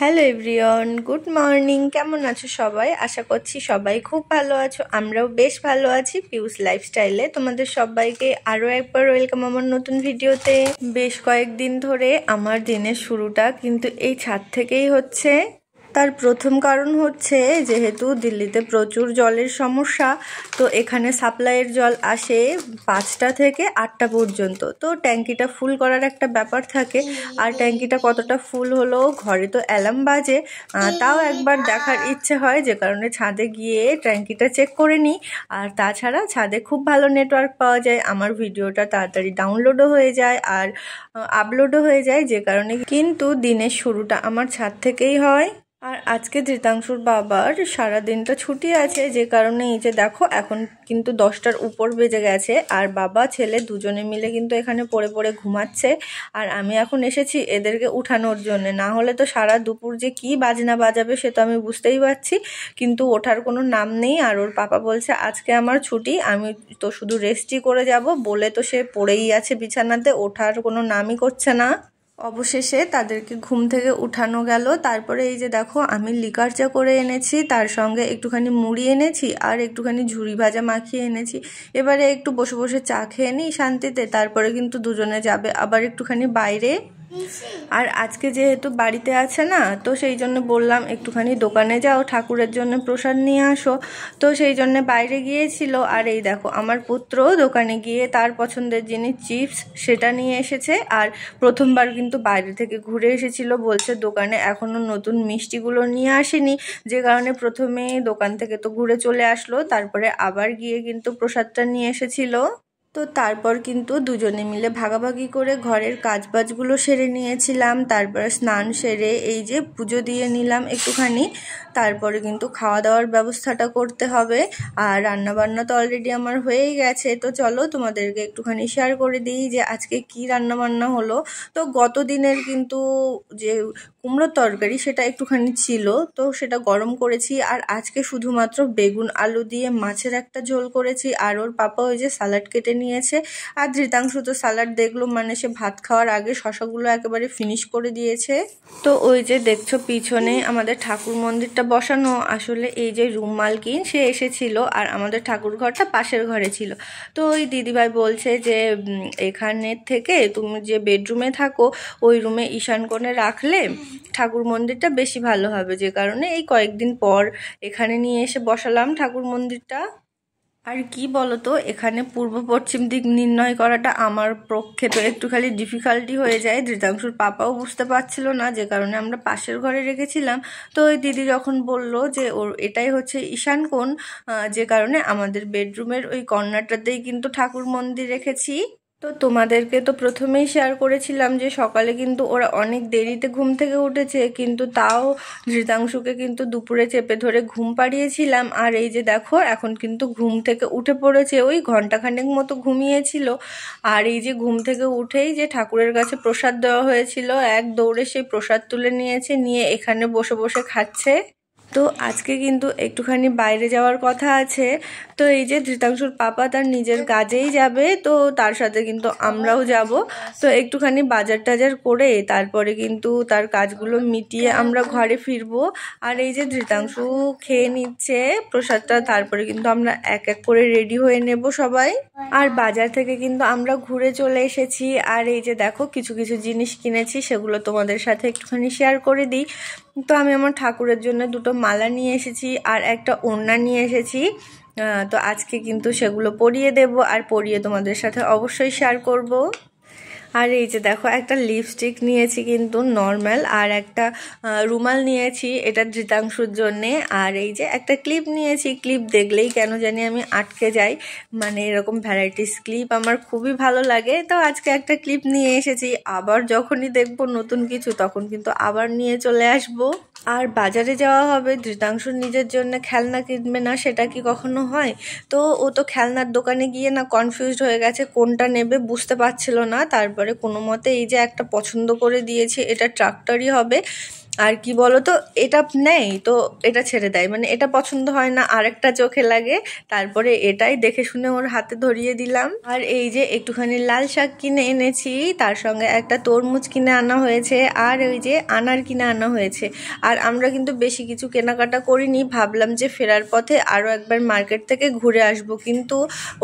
Hello everyone, good morning. কেমন আছো সবাই? আশা করছি সবাই খুব ভালো আছো। আমরাও বেশ ভালো আছি। পিউস লাইফস্টাইলে তোমাদের সবাইকে আরও একবার ওয়েলকাম আমার নতুন ভিডিওতে। বেশ কয়েকদিন ধরে আমার দিনের শুরুটা কিন্তু এই ছাদ থেকেই হচ্ছে। তার প্রথম কারণ হচ্ছে যেহেতু দিল্লিতে প্রচুর জলের সমস্যা, তো এখানে সাপ্লাইয়ের জল আসে 5টা থেকে 8টা পর্যন্ত। তো ট্যাঙ্কিটা ফুল করার একটা ব্যাপার থাকে, আর ট্যাঙ্কিটা কতটা ফুল হলো ঘরে তো অ্যালার্ম বাজে, তাও একবার দেখার ইচ্ছে হয়, যে কারণে ছাদে গিয়ে ট্যাঙ্কিটা চেক করে নিই। আর তাছাড়া ছাদে খুব ভালো নেটওয়ার্ক পাওয়া যায়, আমার ভিডিওটা তাড়াতাড়ি ডাউনলোডও হয়ে যায় আর আপলোডও হয়ে যায়, যে কারণে কিন্তু দিনের শুরুটা আমার ছাদ থেকেই হয়। আর আজকে ধৃতাংশুর বাবার সারাদিনটা ছুটি আছে, যে কারণে এই যে দেখো এখন কিন্তু 10টার উপর বেজে গেছে, আর বাবা ছেলে দুজনে মিলে কিন্তু এখানে পড়ে পড়ে ঘুমাচ্ছে। আর আমি এখন এসেছি এদেরকে উঠানোর জন্য, না হলে তো সারা দুপুর যে কি বাজনা বাজাবে সে তো আমি বুঝতেই পারছি, কিন্তু ওঠার কোনো নাম নেই। আর ওর পাপা বলছে আজকে আমার ছুটি, আমি তো শুধু রেস্টই করে যাব, বলে তো সে পড়েই আছে বিছানাতে, ওঠার কোনো নামই করছে না। অবশেষে তাদেরকে ঘুম থেকে উঠানো গেল। তারপরে এই যে দেখো আমি লিকার চা করে এনেছি, তার সঙ্গে একটুখানি মুড়ি এনেছি আর একটুখানি ঝুরি ভাজা মাখিয়ে এনেছি। এবারে একটু বসে বসে চা খেয়ে নিই শান্তিতে, তারপরে কিন্তু দুজনে যাবে আবার একটুখানি বাইরে। আর আজকে যেহেতু বাড়িতে আছে না, তো সেই জন্য বললাম একটুখানি দোকানে যাও, ঠাকুরের জন্য প্রসাদ নিয়ে আসো। তো সেই জন্য বাইরে গিয়েছিল। আর এই দেখো আমার পুত্র দোকানে গিয়ে তার পছন্দের জিনিস চিপস সেটা নিয়ে এসেছে। আর প্রথমবার কিন্তু বাইরে থেকে ঘুরে এসেছিল, বলছে দোকানে এখনো নতুন মিষ্টিগুলো নিয়ে আসেনি, যে কারণে প্রথমে দোকান থেকে তো ঘুরে চলে আসলো, তারপরে আবার গিয়ে কিন্তু প্রসাদটা নিয়ে এসেছিল। তো তারপর কিন্তু দুজনে মিলে ভাগাভাগি করে ঘরের কাজবাজগুলো সেরে নিয়েছিলাম। তারপরে স্নান সেরে এই যে পুজো দিয়ে নিলাম একটুখানি, তারপরে কিন্তু খাওয়া দাওয়ার ব্যবস্থাটা করতে হবে। আর রান্নাবান্না তো অলরেডি আমার হয়েই গেছে, তো চলো তোমাদেরকে একটুখানি শেয়ার করে দিই যে আজকে কি রান্নাবান্না হলো। তো গত দিনের কিন্তু যে কুমড়োর তরকারি সেটা একটুখানি ছিল, তো সেটা গরম করেছি। আর আজকে শুধুমাত্র বেগুন আলু দিয়ে মাছের একটা ঝোল করেছি। আর ওর পাপা ওই যে স্যালাড কেটে নিয়েছে, আর ধৃতাংশু তো স্যালাড দেখলো মানে সে ভাত খাওয়ার আগে শশাগুলো একেবারে ফিনিশ করে দিয়েছে। তো ওই যে দেখছো পিছনে আমাদের ঠাকুর মন্দিরটা বসানো, আসলে এই যে রুম মালকিন সে এসেছিল, আর আমাদের ঠাকুর ঘরটা পাশের ঘরে ছিল। তো ওই দিদিভাই বলছে যে এখানের থেকে তুমি যে বেডরুমে থাকো ওই রুমে ঈশান কোণে রাখলে ঠাকুর মন্দিরটা বেশি ভালো হবে, যে কারণে এই কয়েকদিন পর এখানে নিয়ে এসে বসালাম ঠাকুর মন্দিরটা। আর কি বলতো, এখানে পূর্ব পশ্চিম দিক নির্ণয় করাটা আমার পক্ষে তো একটু খালি ডিফিকাল্টি হয়ে যায়। ধৃতাংশুর পাপাও বুঝতে পারছিল না, যে কারণে আমরা পাশের ঘরে রেখেছিলাম। তো ওই দিদি যখন বলল যে ওর এটাই হচ্ছে ঈশান কোণ, যে কারণে আমাদের বেডরুমের ওই কর্নারটাতেই কিন্তু ঠাকুর মন্দির রেখেছি। তো তোমাদেরকে তো প্রথমেই শেয়ার করেছিলাম যে সকালে কিন্তু ওরা অনেক দেরিতে ঘুম থেকে উঠেছে, কিন্তু তাও ধৃতাংশুকে কিন্তু দুপুরে চেপে ধরে ঘুম পাড়িয়েছিলাম। আর এই যে দেখো এখন কিন্তু ঘুম থেকে উঠে পড়েছে, ওই ঘন্টাখানেক মতো ঘুমিয়েছিল। আর এই যে ঘুম থেকে উঠেই যে ঠাকুরের কাছে প্রসাদ দেওয়া হয়েছিল, এক দৌড়ে সেই প্রসাদ তুলে নিয়েছে, নিয়ে এখানে বসে বসে খাচ্ছে। তো আজকে কিন্তু একটুখানি বাইরে যাওয়ার কথা আছে। তো এই যে ধৃতাংশুর পাপা তার নিজের কাজেই যাবে, তো তার সাথে কিন্তু আমরাও যাব। তো একটুখানি বাজার টাজার করে তারপরে কিন্তু তার কাজগুলো মিটিয়ে আমরা ঘরে ফিরবো। আর এই যে ধৃতাংশু খেয়ে নিচ্ছে প্রসাদটা, তারপরে কিন্তু আমরা এক এক করে রেডি হয়ে নেব সবাই। আর বাজার থেকে কিন্তু আমরা ঘুরে চলে এসেছি। আর এই যে দেখো কিছু কিছু জিনিস কিনেছি, সেগুলো তোমাদের সাথে একটুখানি শেয়ার করে দিই। তো আমি আমার ঠাকুরের জন্য দুটো মালা নিয়ে এসেছি আর একটা ওড়না নিয়ে এসেছি। তো আজকে কিন্তু সেগুলো পরিয়ে দেব, আর পরিয়ে তোমাদের সাথে অবশ্যই শেয়ার করব। আর এই যে দেখো একটা লিপস্টিক নিয়েছি কিন্তু নর্মাল, আর একটা রুমাল নিয়েছি এটা ধৃতাংশুর জন্যে। আর এই যে একটা ক্লিপ নিয়েছি, ক্লিপ দেখলেই কেন জানি আমি আটকে যাই, মানে এরকম ভ্যারাইটিস ক্লিপ আমার খুবই ভালো লাগে। তো আজকে একটা ক্লিপ নিয়ে এসেছি, আবার যখনই দেখবো নতুন কিছু তখন কিন্তু আবার নিয়ে চলে আসবো। আর বাজারে যাওয়া হবে, ধৃতাংশুর নিজের জন্য খেলনা কিনবে না সেটা কি কখনো হয়? তো ও তো খেলনার দোকানে গিয়ে না কনফিউজড হয়ে গেছে, কোনটা নেবে বুঝতে পারছিল না। তারপরে কোনো মতে এই যে একটা পছন্দ করে দিয়েছে, এটা ট্রাক্টরই হবে। আর কি বলো তো, এটা নেই তো এটা ছেড়ে দেয়, মানে এটা পছন্দ হয় না, আরেকটা চোখে লাগে। তারপরে এটাই দেখে শুনে ওর হাতে ধরিয়ে দিলাম। আর এই যে একটুখানি লাল শাক কিনে এনেছি, তার সঙ্গে একটা তরমুজ কিনে আনা হয়েছে, আর ওই যে আনার কিনে আনা হয়েছে। আর আমরা কিন্তু বেশি কিছু কেনাকাটা করিনি, ভাবলাম যে ফেরার পথে আরও একবার মার্কেট থেকে ঘুরে আসব, কিন্তু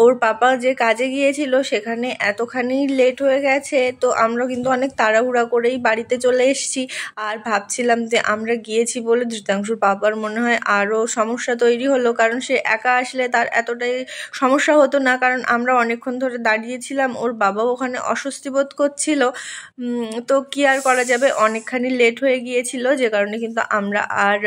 ওর পাপা যে কাজে গিয়েছিল সেখানে এতখানি লেট হয়ে গেছে, তো আমরা কিন্তু অনেক তাড়াহুড়া করেই বাড়িতে চলে এসেছি। আর ভাবছিলাম যে আমরা গিয়েছি বলে ধৃতাংশুর পাপার মনে হয় আরও সমস্যা তৈরি হলো, কারণ সে একা আসলে তার এতটাই সমস্যা হতো না, কারণ আমরা অনেকক্ষণ ধরে দাঁড়িয়েছিলাম, ওর বাবাও ওখানে অস্বস্তি বোধ করছিল। তো কি আর করা যাবে, অনেকখানি লেট হয়ে গিয়েছিল, যে কারণে কিন্তু আমরা আর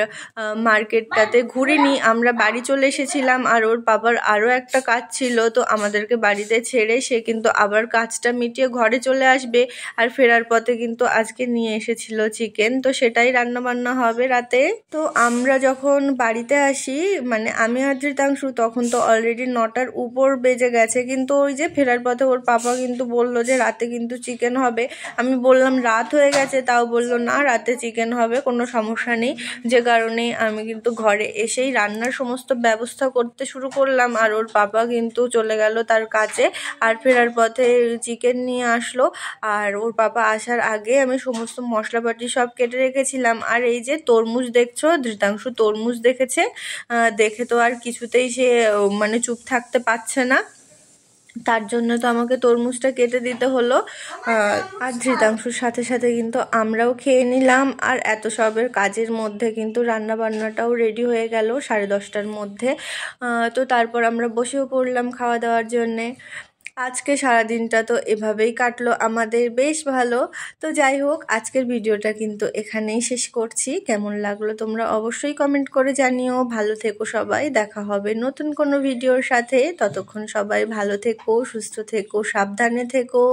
মার্কেটটাতে ঘুরিনি, আমরা বাড়ি চলে এসেছিলাম। আর ওর বাবার আরও একটা কাজ ছিল, তো আমাদেরকে বাড়িতে ছেড়ে সে কিন্তু আবার কাজটা মিটিয়ে ঘরে চলে আসবে। আর ফেরার পথে কিন্তু আজকে নিয়ে এসেছিল চিকেন, তো সেটাই রান্না বান্না হবে রাতে। তো আমরা যখন বাড়িতে আসি, মানে আমি আর ধৃতাংশু, তখন তো অলরেডি 9টার উপর বেজে গেছে, কিন্তু ওই যে ফেরার পথে ওর পাপা কিন্তু বললো যে রাতে কিন্তু চিকেন হবে। আমি বললাম রাত হয়ে গেছে, তাও বললো না রাতে চিকেন হবে, কোনো সমস্যা নেই। যে কারণে আমি কিন্তু ঘরে এসেই রান্নার সমস্ত ব্যবস্থা করতে শুরু করলাম, আর ওর পাপা কিন্তু চলে গেল তার কাজে। আর ফেরার পথে চিকেন নিয়ে আসলো, আর ওর পাপা আসার আগে আমি সমস্ত মশলাপাতি সব কেটে রেখেছিলাম। আর এই যে তরমুজ দেখছো, ধৃতাংশু তরমুজ দেখেছে, দেখে তো আর কিছুতেই সে মানে চুপ থাকতে পারছে না, তার জন্য তো আমাকে তরমুজটা কেটে দিতে হলো। আর ধৃতাংশুর সাথে সাথে কিন্তু আমরাও খেয়ে নিলাম। আর এত সবের কাজের মধ্যে কিন্তু রান্না বান্নাটাও রেডি হয়ে গেল 10:30টার মধ্যে। তো তারপর আমরা বসেও পড়লাম খাওয়া দাওয়ার জন্যে। আজকে সারাদিনটা তো এভাবেই কাটলো আমাদের, বেশ ভালো। তো যাই হোক, আজকের ভিডিওটা কিন্তু এখানেই শেষ করছি। কেমন লাগলো তোমরা অবশ্যই কমেন্ট করে জানিও। ভালো থেকো সবাই, দেখা হবে নতুন কোনো ভিডিওর সাথে। ততক্ষণ সবাই ভালো থেকো, সুস্থ থেকো, সাবধানে থেকো।